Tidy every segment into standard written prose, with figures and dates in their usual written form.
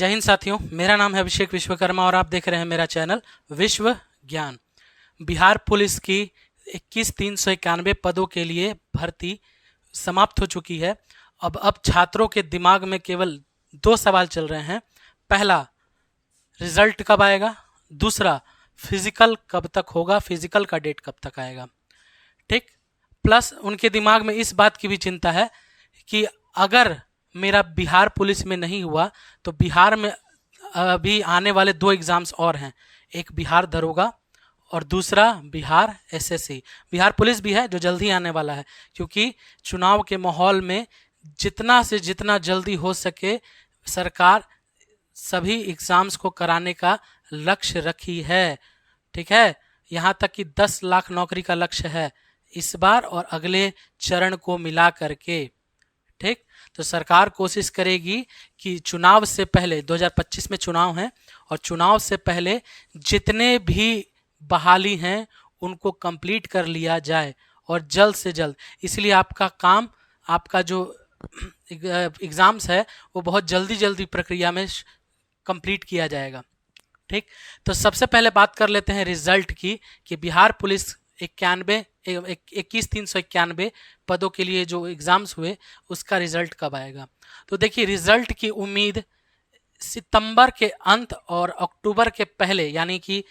जय हिंद साथियों, मेरा नाम है अभिषेक विश्वकर्मा और आप देख रहे हैं मेरा चैनल विश्व ज्ञान। बिहार पुलिस की 21,391 पदों के लिए भर्ती समाप्त हो चुकी है। अब छात्रों के दिमाग में केवल दो सवाल चल रहे हैं। पहला, रिजल्ट कब आएगा। दूसरा, फिजिकल कब तक होगा, फिजिकल का डेट कब तक आएगा। ठीक, प्लस उनके दिमाग में इस बात की भी चिंता है कि अगर मेरा बिहार पुलिस में नहीं हुआ तो बिहार में अभी आने वाले दो एग्ज़ाम्स और हैं, एक बिहार दरोगा और दूसरा बिहार एसएससी। बिहार पुलिस भी है जो जल्दी आने वाला है, क्योंकि चुनाव के माहौल में जितना से जितना जल्दी हो सके सरकार सभी एग्ज़ाम्स को कराने का लक्ष्य रखी है। ठीक है, यहाँ तक कि 10 लाख नौकरी का लक्ष्य है इस बार और अगले चरण को मिला करके। ठीक, तो सरकार कोशिश करेगी कि चुनाव से पहले 2025 में चुनाव है और चुनाव से पहले जितने भी बहाली हैं उनको कंप्लीट कर लिया जाए और जल्द से जल्द। इसलिए आपका काम, आपका जो एग्ज़ाम्स है वो बहुत जल्दी प्रक्रिया में कंप्लीट किया जाएगा। ठीक, तो सबसे पहले बात कर लेते हैं रिजल्ट की कि बिहार पुलिस 21,391 पदों के लिए जो एग्ज़ाम्स हुए उसका रिजल्ट कब आएगा। तो देखिए, रिजल्ट की उम्मीद सितंबर के अंत और अक्टूबर के पहले, यानी कि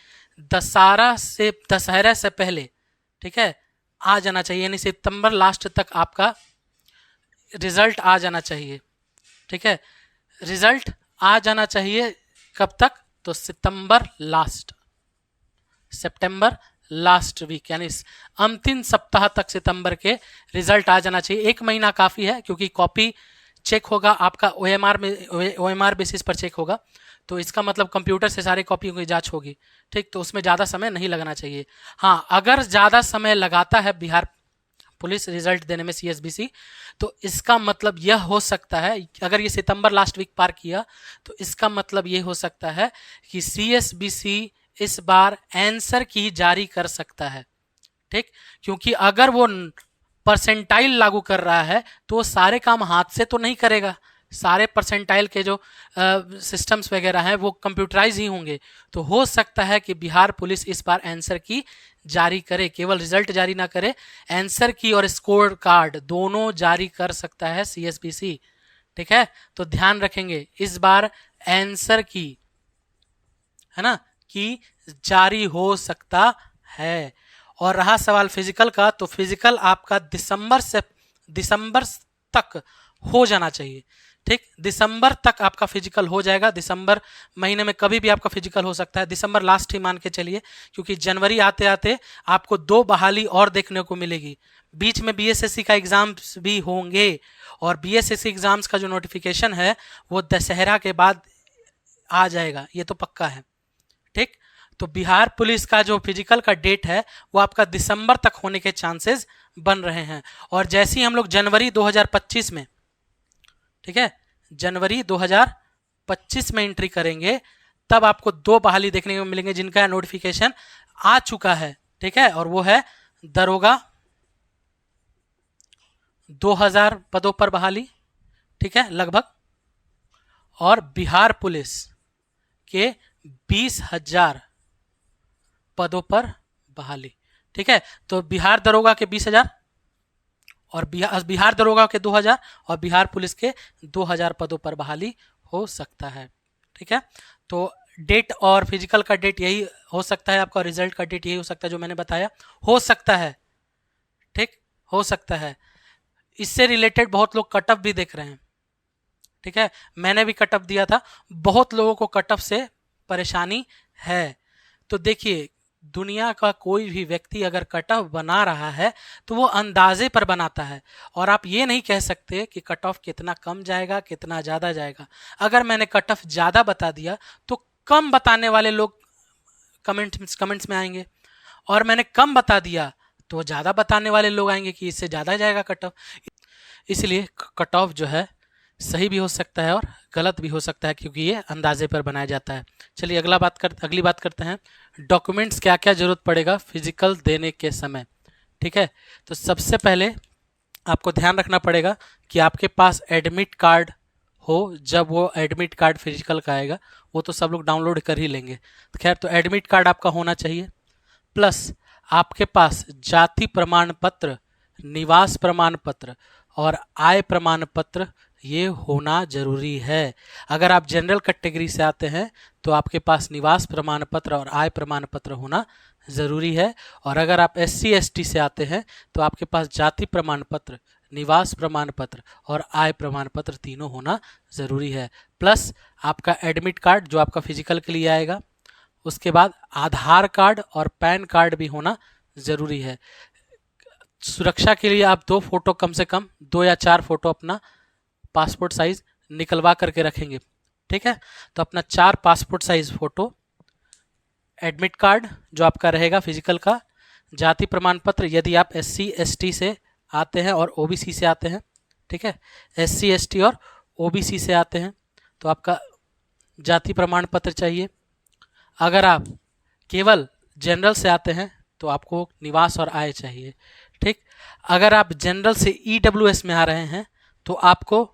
दशहरा से पहले, ठीक है, आ जाना चाहिए। यानी सितंबर लास्ट तक आपका रिजल्ट आ जाना चाहिए। ठीक है, रिजल्ट आ जाना चाहिए कब तक, तो सितंबर सितंबर लास्ट वीक, यानी अंतिम सप्ताह तक सितंबर के रिजल्ट आ जाना चाहिए। एक महीना काफ़ी है, क्योंकि कॉपी चेक होगा आपका ओएमआर बेसिस पर चेक होगा, तो इसका मतलब कंप्यूटर से सारी कॉपियों की जांच होगी। ठीक, तो उसमें ज़्यादा समय नहीं लगना चाहिए। हाँ, अगर ज़्यादा समय लगाता है बिहार पुलिस रिजल्ट देने में सीएसबीसी, तो इसका मतलब यह हो सकता है, अगर ये सितंबर लास्ट वीक पार किया तो इसका मतलब ये हो सकता है कि सीएसबीसी इस बार आंसर की जारी कर सकता है। ठीक, क्योंकि अगर वो परसेंटाइल लागू कर रहा है तो वो सारे काम हाथ से तो नहीं करेगा। सारे परसेंटाइल के जो सिस्टम्स वगैरह हैं वो कंप्यूटराइज ही होंगे। तो हो सकता है कि बिहार पुलिस इस बार आंसर की जारी करे, केवल रिजल्ट जारी ना करे, आंसर की और स्कोर कार्ड दोनों जारी कर सकता है सीएसबीसी। ठीक है, तो ध्यान रखेंगे इस बार आंसर की, है ना, कि जारी हो सकता है। और रहा सवाल फिजिकल का, तो फिजिकल आपका दिसंबर तक हो जाना चाहिए। ठीक, दिसंबर तक आपका फिजिकल हो जाएगा। दिसंबर महीने में कभी भी आपका फिजिकल हो सकता है, दिसंबर लास्ट ही मान के चलिए, क्योंकि जनवरी आते आते आपको 2 बहाली और देखने को मिलेगी। बीच में बीएसएससी का एग्जाम्स भी होंगे और बीएसएससी एग्जाम्स का जो नोटिफिकेशन है वो दशहरा के बाद आ जाएगा, ये तो पक्का है। ठीक, तो बिहार पुलिस का जो फिजिकल का डेट है वो आपका दिसंबर तक होने के चांसेस बन रहे हैं। और जैसे ही हम लोग जनवरी 2025 में, ठीक है, जनवरी 2025 में एंट्री करेंगे तब आपको 2 बहाली देखने को मिलेंगे जिनका नोटिफिकेशन आ चुका है। ठीक है, और वो है दरोगा 2000 पदों पर बहाली, ठीक है लगभग, और बिहार पुलिस के 20,000 पदों पर बहाली। ठीक है, तो बिहार दरोगा के 20,000 और बिहार दरोगा के 2,000 और बिहार पुलिस के 2,000 पदों पर बहाली हो सकता है। ठीक है, तो डेट और फिजिकल का डेट यही हो सकता है, आपका रिजल्ट का डेट यही हो सकता है जो मैंने बताया, हो सकता है। ठीक, हो सकता है। इससे रिलेटेड बहुत लोग कट ऑफ भी देख रहे हैं। ठीक है, मैंने भी कट ऑफ दिया था, बहुत लोगों को कट ऑफ से परेशानी है। तो देखिए, दुनिया का कोई भी व्यक्ति अगर कट ऑफ बना रहा है तो वो अंदाजे पर बनाता है, और आप ये नहीं कह सकते कि कट ऑफ कितना कम जाएगा कितना ज़्यादा जाएगा। अगर मैंने कट ऑफ ज़्यादा बता दिया तो कम बताने वाले लोग कमेंट्स में आएंगे, और मैंने कम बता दिया तो ज़्यादा बताने वाले लोग आएंगे कि इससे ज़्यादा जाएगा कट ऑफ। इसलिए कट ऑफ जो है सही भी हो सकता है और गलत भी हो सकता है, क्योंकि ये अंदाजे पर बनाया जाता है। चलिए अगली बात करते हैं, डॉक्यूमेंट्स क्या क्या जरूरत पड़ेगा फिजिकल देने के समय। ठीक है, तो सबसे पहले आपको ध्यान रखना पड़ेगा कि आपके पास एडमिट कार्ड हो जब वो एडमिट कार्ड फिजिकल का आएगा, वो तो सब लोग डाउनलोड कर ही लेंगे। तो खैर, तो एडमिट कार्ड आपका होना चाहिए, प्लस आपके पास जाति प्रमाण पत्र, निवास प्रमाण पत्र और आय प्रमाण पत्र ये होना जरूरी है। अगर आप जनरल कैटेगरी से आते हैं तो आपके पास निवास प्रमाण पत्र और आय प्रमाण पत्र होना जरूरी है, और अगर आप SC ST से आते हैं तो आपके पास जाति प्रमाण पत्र, निवास प्रमाण पत्र और आय प्रमाण पत्र तीनों होना जरूरी है, प्लस आपका एडमिट कार्ड जो आपका फिजिकल के लिए आएगा। उसके बाद आधार कार्ड और पैन कार्ड भी होना जरूरी है। सुरक्षा के लिए आप 2 फोटो, कम से कम 2 या 4 फोटो अपना पासपोर्ट साइज निकलवा करके रखेंगे, ठीक है। तो अपना 4 passport size photo, admit card जो आपका रहेगा फिजिकल का, जाति प्रमाण पत्र यदि आप SC ST से आते हैं और OBC से आते हैं, ठीक है, SC ST और OBC से आते हैं तो आपका जाति प्रमाण पत्र चाहिए। अगर आप केवल जनरल से आते हैं तो आपको निवास और आय चाहिए, ठीक। अगर आप जनरल से EWS में आ रहे हैं तो आपको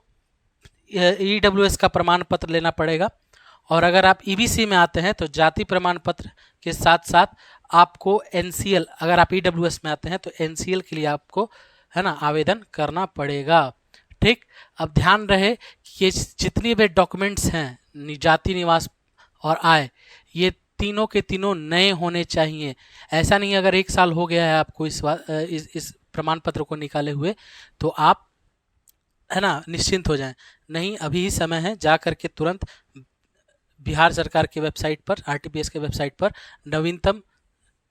EWS का प्रमाण पत्र लेना पड़ेगा, और अगर आप EBC में आते हैं तो जाति प्रमाण पत्र के साथ साथ आपको NCL, अगर आप EWS में आते हैं तो NCL के लिए आपको, है ना, आवेदन करना पड़ेगा, ठीक। अब ध्यान रहे कि ये जितनी भी डॉक्यूमेंट्स हैं, जाति, निवास और आय, ये तीनों के तीनों नए होने चाहिए। ऐसा नहीं अगर 1 साल हो गया है आपको इस प्रमाण पत्र को निकाले हुए तो आप, है ना, निश्चिंत हो जाएं। नहीं, अभी ही समय है, जा करके तुरंत बिहार सरकार के वेबसाइट पर, RTPS के वेबसाइट पर नवीनतम,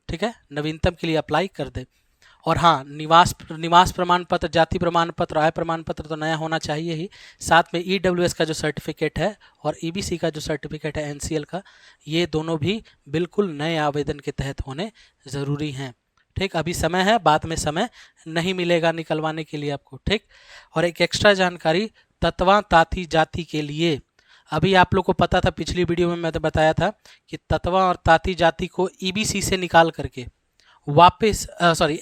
ठीक है, नवीनतम के लिए अप्लाई कर दे। और हाँ, निवास प्रमाण पत्र, जाति प्रमाण पत्र, आय प्रमाण पत्र तो नया होना चाहिए ही, साथ में EWS का जो सर्टिफिकेट है और EBC का जो सर्टिफिकेट है NCL का, ये दोनों भी बिल्कुल नए आवेदन के तहत होने ज़रूरी हैं, ठीक। अभी समय है, बाद में समय नहीं मिलेगा निकलवाने के लिए आपको, ठीक। और एक एक्स्ट्रा जानकारी, ततवा ताती जाति के लिए, अभी आप लोग को पता था, पिछली वीडियो में मैंने बताया था कि ततवा और ताती जाति को EBC से निकाल करके वापस,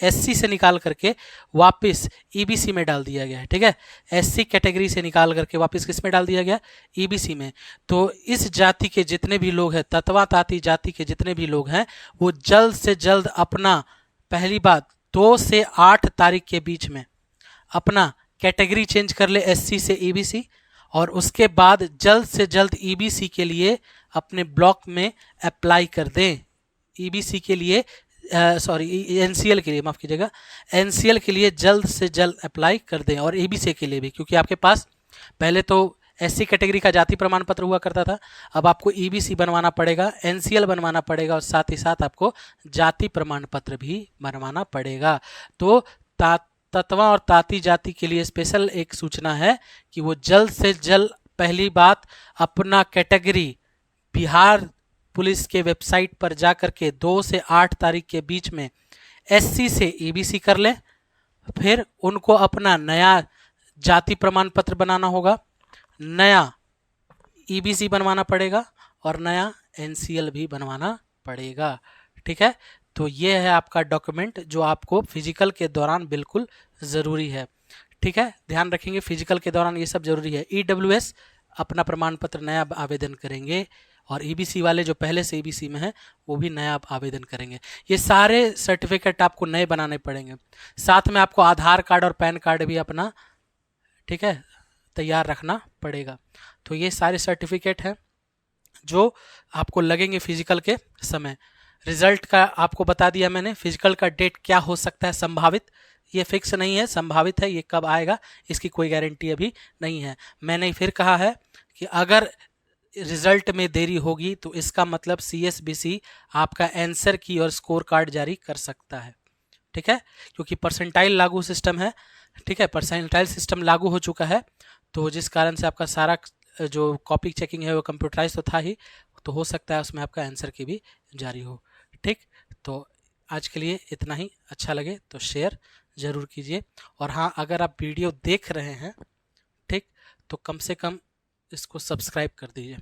SC से निकाल करके वापस EBC में डाल दिया गया है, ठीक है। SC कैटेगरी से निकाल करके वापस किस में डाल दिया गया, EBC में। तो इस जाति के जितने भी लोग हैं, ततवा ताती जाति के जितने भी लोग हैं, वो जल्द से जल्द अपना, पहली बात 2 से 8 तारीख के बीच में अपना कैटेगरी चेंज कर ले SC से EBC, और उसके बाद जल्द से जल्द EBC के लिए अपने ब्लॉक में अप्लाई कर दें। EBC के लिए, NCL के लिए, माफ़ कीजिएगा, NCL के लिए जल्द से जल्द अप्लाई कर दें, और EBC के लिए भी, क्योंकि आपके पास पहले तो SC कैटेगरी का जाति प्रमाण पत्र हुआ करता था, अब आपको EBC बनवाना पड़ेगा, NCL बनवाना पड़ेगा, और साथ ही साथ आपको जाति प्रमाण पत्र भी बनवाना पड़ेगा। तो ततवा और ताती जाति के लिए स्पेशल एक सूचना है कि वो जल्द से जल्द, पहली बात, अपना कैटेगरी बिहार पुलिस के वेबसाइट पर जाकर के 2 से 8 तारीख के बीच में SC से EBC कर लें, फिर उनको अपना नया जाति प्रमाण पत्र बनाना होगा, नया EBC बनवाना पड़ेगा, और नया NCL भी बनवाना पड़ेगा, ठीक है। तो ये है आपका डॉक्यूमेंट जो आपको फिजिकल के दौरान बिल्कुल ज़रूरी है, ठीक है। ध्यान रखेंगे, फिजिकल के दौरान ये सब ज़रूरी है। EWS अपना प्रमाण पत्र नया आवेदन करेंगे, और EBC वाले जो पहले से EBC में है वो भी नया आवेदन करेंगे। ये सारे सर्टिफिकेट आपको नए बनाने पड़ेंगे। साथ में आपको आधार कार्ड और पैन कार्ड भी अपना, ठीक है, तैयार रखना पड़ेगा। तो ये सारे सर्टिफिकेट हैं जो आपको लगेंगे फिजिकल के समय। रिजल्ट का आपको बता दिया मैंने, फिजिकल का डेट क्या हो सकता है संभावित, ये फिक्स नहीं है, संभावित है, ये कब आएगा इसकी कोई गारंटी अभी नहीं है। मैंने फिर कहा है कि अगर रिजल्ट में देरी होगी तो इसका मतलब CSBC आपका आंसर की और स्कोर कार्ड जारी कर सकता है, ठीक है, क्योंकि परसेंटाइल लागू सिस्टम है, ठीक है, परसेंटाइल सिस्टम लागू हो चुका है, तो जिस कारण से आपका सारा जो कॉपी चेकिंग है वो कंप्यूटराइज तो था ही, तो हो सकता है उसमें आपका आंसर की भी जारी हो, ठीक। तो आज के लिए इतना ही, अच्छा लगे तो शेयर ज़रूर कीजिए, और हाँ, अगर आप वीडियो देख रहे हैं, ठीक, तो कम से कम इसको सब्सक्राइब कर दीजिए।